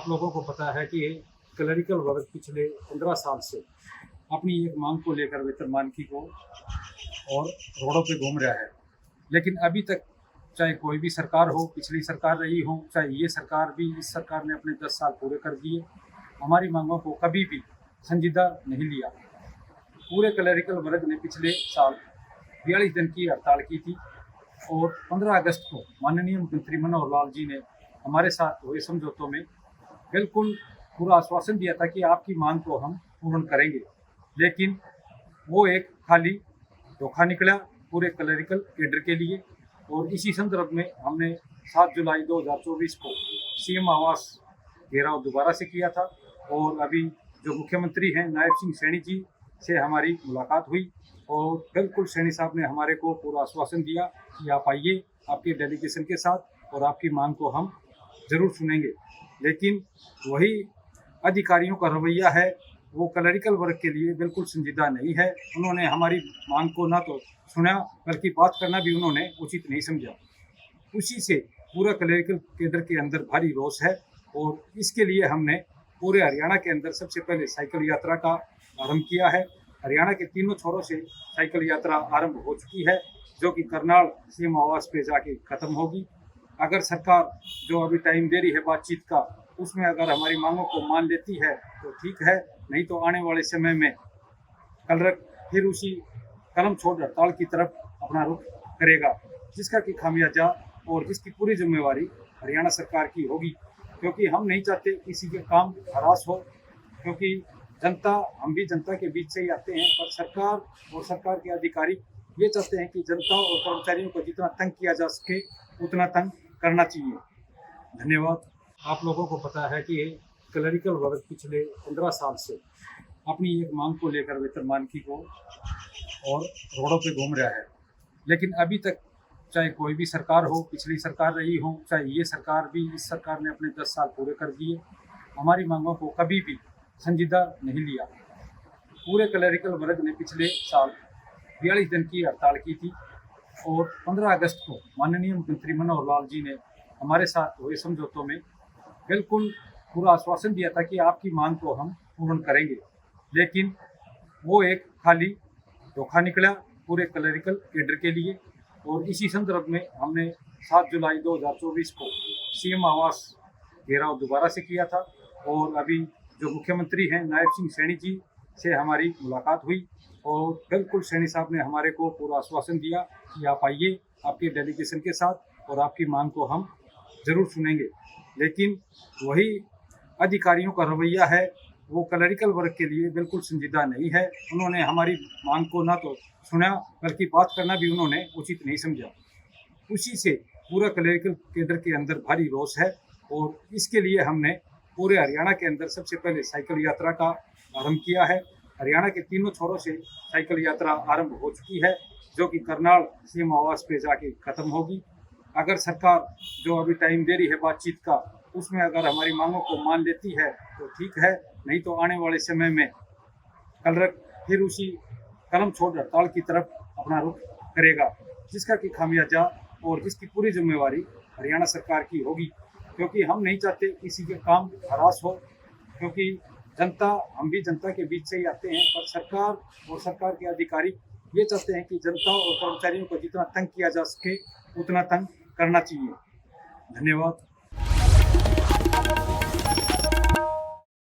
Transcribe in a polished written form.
आप लोगों को पता है कि क्लरिकल वर्ग पिछले 15 साल से अपनी एक मांग को लेकर वेतनमान की को और रोडों पे घूम रहा है। लेकिन अभी तक चाहे कोई भी सरकार हो, पिछली सरकार रही हो, चाहे ये सरकार भी, इस सरकार ने अपने 10 साल पूरे कर दिए, हमारी मांगों को कभी भी संजीदा नहीं लिया। पूरे क्लरिकल वर्ग ने पिछले साल 42 दिन की हड़ताल की थी और 15 अगस्त को माननीय मुख्यमंत्री मनोहर लाल जी ने हमारे साथ हुए समझौतों में बिल्कुल पूरा आश्वासन दिया था कि आपकी मांग को हम पूर्ण करेंगे। लेकिन वो एक खाली धोखा निकला पूरे क्लरिकल कैडर के लिए। और इसी संदर्भ में हमने 7 जुलाई 2024 को सीएम आवास घेराव दोबारा से किया था और अभी जो मुख्यमंत्री हैं नायब सिंह सैनी जी से हमारी मुलाकात हुई और बिल्कुल सैनी साहब ने हमारे को पूरा आश्वासन दिया कि आप आइए आपके डेलीगेशन के साथ और आपकी मांग को हम ज़रूर सुनेंगे। लेकिन वही अधिकारियों का रवैया है, वो क्लरिकल वर्ग के लिए बिल्कुल संजीदा नहीं है। उन्होंने हमारी मांग को ना तो सुना बल्कि बात करना भी उन्होंने उचित नहीं समझा। उसी से पूरा क्लरिकल केडर के अंदर भारी रोष है और इसके लिए हमने पूरे हरियाणा के अंदर सबसे पहले साइकिल यात्रा का आरंभ किया है। हरियाणा के तीनों छोरों से साइकिल यात्रा आरंभ हो चुकी है जो कि करनाल सीएम आवास पे जाके ख़त्म होगी। अगर सरकार जो अभी टाइम दे रही है बातचीत का, उसमें अगर हमारी मांगों को मान लेती है तो ठीक है, नहीं तो आने वाले समय में कलरक फिर उसी कलम छोड़ हड़ताल की तरफ अपना रुख करेगा, जिसका कि खामियाजा और जिसकी पूरी जिम्मेवारी हरियाणा सरकार की होगी। क्योंकि हम नहीं चाहते किसी के काम हरास हो, क्योंकि जनता, हम भी जनता के बीच से ही आते हैं, पर सरकार और सरकार के अधिकारी ये चाहते हैं कि जनता और कर्मचारियों को जितना तंग किया जा सके उतना तंग करना चाहिए। धन्यवाद। आप लोगों को पता है कि क्लरिकल वर्ग पिछले 15 साल से अपनी एक मांग को लेकर वेतनमान की को और रोडों पे घूम रहा है। लेकिन अभी तक चाहे कोई भी सरकार हो, पिछली सरकार रही हो, चाहे ये सरकार भी, इस सरकार ने अपने 10 साल पूरे कर दिए, हमारी मांगों को कभी भी संजीदा नहीं लिया। पूरे क्लरिकल वर्ग ने पिछले साल 42 दिन की हड़ताल की थी और 15 अगस्त को माननीय मुख्यमंत्री मनोहर लाल जी ने हमारे साथ हुए समझौतों में बिल्कुल पूरा आश्वासन दिया था कि आपकी मांग को हम पूर्ण करेंगे। लेकिन वो एक खाली धोखा निकला पूरे क्लरिकल कैडर के लिए। और इसी संदर्भ में हमने 7 जुलाई 2024 को सीएम आवास घेराव दोबारा से किया था और अभी जो मुख्यमंत्री हैं नायब सिंह सैनी जी से हमारी मुलाकात हुई और बिल्कुल सैनी साहब ने हमारे को पूरा आश्वासन दिया कि आप आइए आपके डेलीगेशन के साथ और आपकी मांग को हम ज़रूर सुनेंगे। लेकिन वही अधिकारियों का रवैया है, वो क्लरिकल वर्ग के लिए बिल्कुल संजीदा नहीं है। उन्होंने हमारी मांग को ना तो सुना बल्कि बात करना भी उन्होंने उचित नहीं समझा। उसी से पूरा क्लरिकल केडर के अंदर भारी रोष है और इसके लिए हमने पूरे हरियाणा के अंदर सबसे पहले साइकिल यात्रा का आरंभ किया है। हरियाणा के तीनों छोरों से साइकिल यात्रा आरंभ हो चुकी है जो कि करनाल सीएम आवास पे जाके ख़त्म होगी। अगर सरकार जो अभी टाइम दे रही है बातचीत का, उसमें अगर हमारी मांगों को मान लेती है तो ठीक है, नहीं तो आने वाले समय में कलरक फिर उसी कलम छोड़ हड़ताल की तरफ अपना रुख करेगा, जिसका कि खामियाजा और जिसकी पूरी जिम्मेवारी हरियाणा सरकार की होगी। क्योंकि हम नहीं चाहते किसी के काम हरास हो, क्योंकि जनता, हम भी जनता के बीच से ही आते हैं, पर सरकार और सरकार के अधिकारी ये चाहते हैं कि जनता और कर्मचारियों को जितना तंग किया जा सके उतना तंग करना चाहिए। धन्यवाद।